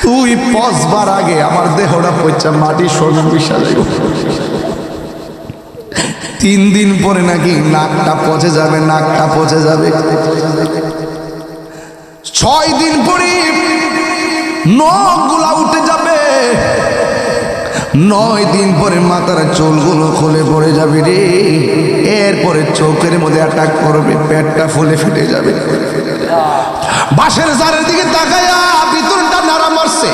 তুই পচবার আগে আমার দেহটা পচা মাটি সঙ্গে মিশা যাবে। 3 দিন পরে নাকি নাকটা পচে যাবে, নাকটা পচে যাবে। 6 দিন পরে নখগুলা উঠে যাবে। 9 দিন পরে মাথার চুলগুলো খুলে পড়ে যাবে রে। এরপরে চোখের মধ্যে অ্যাটাক করবে, পেটটা ফুলে ফেটে যাবে। বাঁশের জারের দিকে তাকায়া ভিতরটা নাড়া মারছে।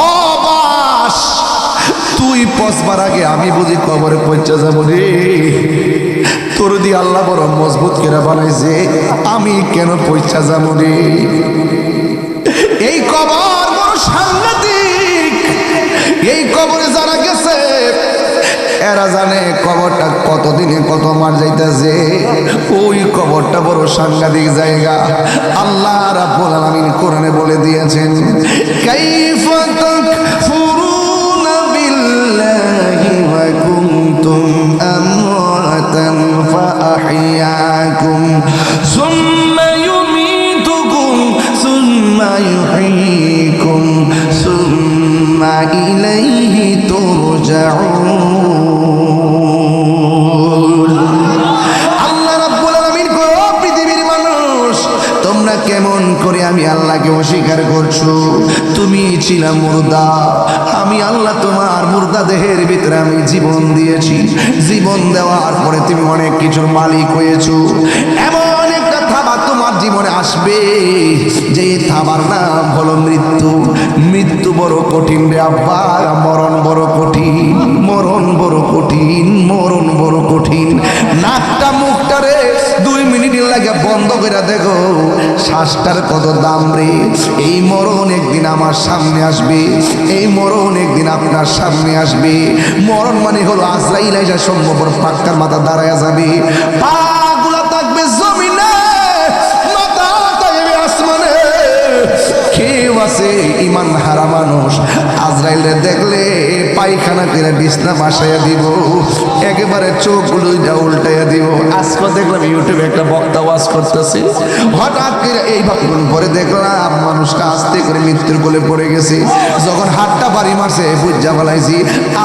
ও বাস, তুই পচবার আগে আমি বুঝি কবরে পৌঁছে যাবো রে। তোর দি আল্লাহ বড় মজবুত করে বানাইছে, আমি কেন পৌঁছে যাবো রে। এই কবর বড় সাংঘাতিক। এই কবরে যারা গেছে এরা জানে কবরটা কতদিনে কত মার যাইতেছে। ওই কবরটা বড় সাংঘাতিক জায়গা। আল্লাহ রাব্বুল আলামিন কোরআনে বলে দিয়েছেন, কাইফা তাকফুরুনা বিল্লাহি ওয়া কুনতুম আমওয়াতান ফাআহইয়াকুম সুম্মা ইউমীতুকুম সুম্মা ইউহয়ীকুম সুম্মা ইলাইহি তুরজাউন। কেমন করে আমি আল্লাহকে অস্বীকার করছো? তুমি ছিলা মুর্দা, আমি আল্লাহ তোমার মুর্দা দেহের ভিতরে আমি জীবন দিয়েছি। জীবন দেওয়ার পরে তুমি অনেক কিছুর মালিক হয়েছো। এমন একটা থাবা তোমার জীবনে আসবে যে থাবার নাম হলো মৃত্যু। মৃত্যু বড় কঠিন রে আব্বা, মরণ বড় কঠিন, মরণ বড় কঠিন, মরণ বড় কঠিন। নাকটা মুখটা রে 2 মিনিট লাগে বন্ধ করে দেখো, শ্বাসটার কত দাম রে। এই মরণ একদিন আমার সামনে আসবে, এই মরণ একদিন আপনার সামনে আসবে। মরণ মানে হলো আজরাইল আইসা সম্ভব পাক্কার মাথা দাঁড়ায়া যাবে। পাগুলা থাকবে জমিনে, মাথা থাকবে আসমানে। কেউ আছে ইমান হারা মানুষ, আজরাইলে দেখলে পায়খানা করে বিছনা বাসাইয়া দিব, একেবারে চোখ দুইটা উল্টাইয়া দিব। আজকে দেখলাম ইউটিউবে একটা বক্তা ওয়াজ করতেছে, হঠাৎ করে এই ভাবুন পরে দেখলাম মানুষটা আস্তে করে মৃত্যুর কোলে পড়ে গেছে। যখন হাতটা বাড়ি মারছে বুঝা ফেলাইছি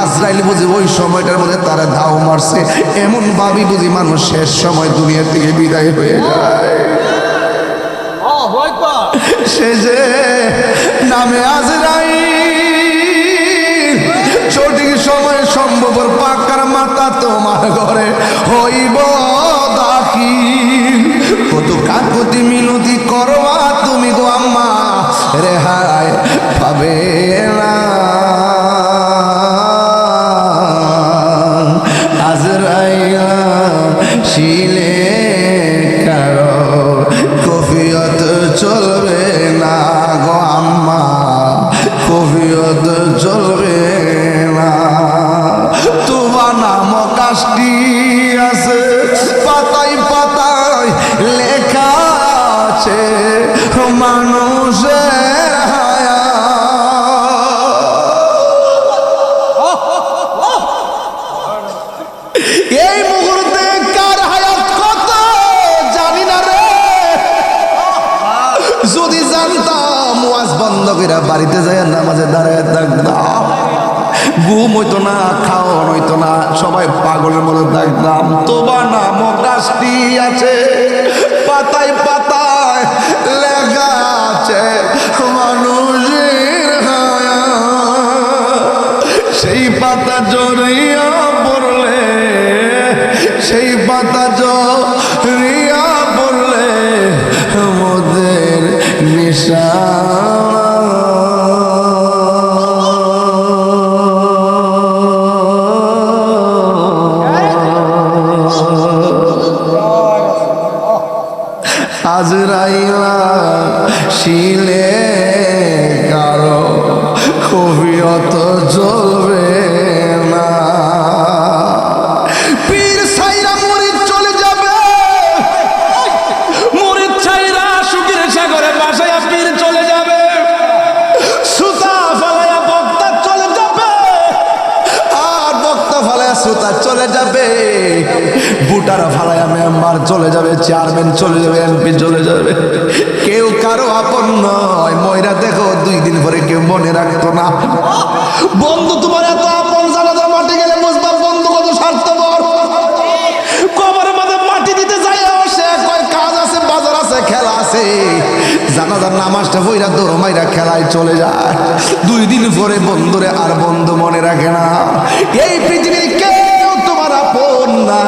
আজরাইল বুঝি ওই সময়টার মধ্যে তারা ধাও মারছে। এমন ভাবি বুঝি মানুষ শেষ সময় দুনিয়া থেকে বিদায় হয়ে যায়। শেষে নামে আজরাইল, সঠিক সময় সম্ভব পাকার মাথা তোমার ঘরে হইব দাখিল। কত কাকুতি মিনতি করবা তুমি গো আম্মা, রেহাই পাবে না। আজরাইল শিলে কারো কফিয়ত চলবে না গো আম্মা, কফিয়ত চলবে না। তোমার নাম কাশটি আছে, পাতায় পাতায় লেখা আছে মানুষের এই মুহূর্তে কার হায়াত কত জানি না রে। যদি জানতাম ওয়াজ বন্ধ করে বাড়িতে যায় নামাজে দাঁড়ায় থাকতাম, ঘুম হইতো না, খাওয়ান হইতো না, সবাই পাগলের মতো থাকতাম। তোমার নাম গাছটি আছে, পাতায় পাতায় লেখা আছে মানুষের হায়াত। সেই পাতা জড়িয়া পড়লে, সেই পাতা জড়িয়া পড়লে মোদের নিশা। আজরাইলা শিলে কারো কফিয়ত জ্বলবে না। পীর ছাইরা মুরিদ চলে যাবে, মুরিদ ছাইরা সুখের সাগরে বাসায়া পীর চলে যাবে। সুতা ফালায়া বক্তা চলে যাবে, আর বক্তা ফালায়া সুতা চলে যাবে। ভোটার ফালায়া মেম্বার চলে যাবে, চেয়ারম্যান চলে যাবে, এমপি চলে যাবে, কেউ কারো আপন নয়। ময়রা দেখো 2 দিন পরে কেউ মনে রাখতো না। বন্ধু তোমার এত আপন, জানাজার মাটি গেলে বুঝবা বন্ধু কত স্বার্থপর। কবরের মধ্যে মাটি দিতে যাই সে কয় কাজ আছে, বাজার আছে, খেলা আছে, জানাজার নামাজটা হইরা দৌড় মাইরা খেলায় চলে যায়। 2 দিন পরে বন্ধুরে আর বন্ধু মনে রাখে না। এই পৃথিবীর কেউ তোমার আপন না।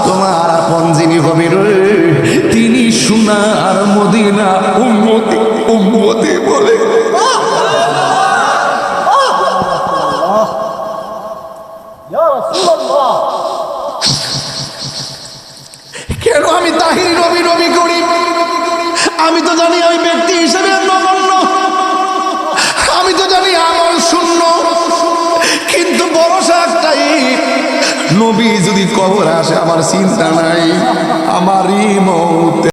তোমার আপন যিনি হবে রে, তিনি সোনার মদিনা উম্মতি উম্মতি বলে। কেন আমি তাহিরি নবী নবী করি? আমি তো জানি আমি ব্যক্তি হিসেবে নগণ্য, আমি তো জানি আমল শূন্য, কিন্তু ভরসা একটাই, নবী যদি কবর আসে আমার চিন্তা নাই, আমারই মৌত।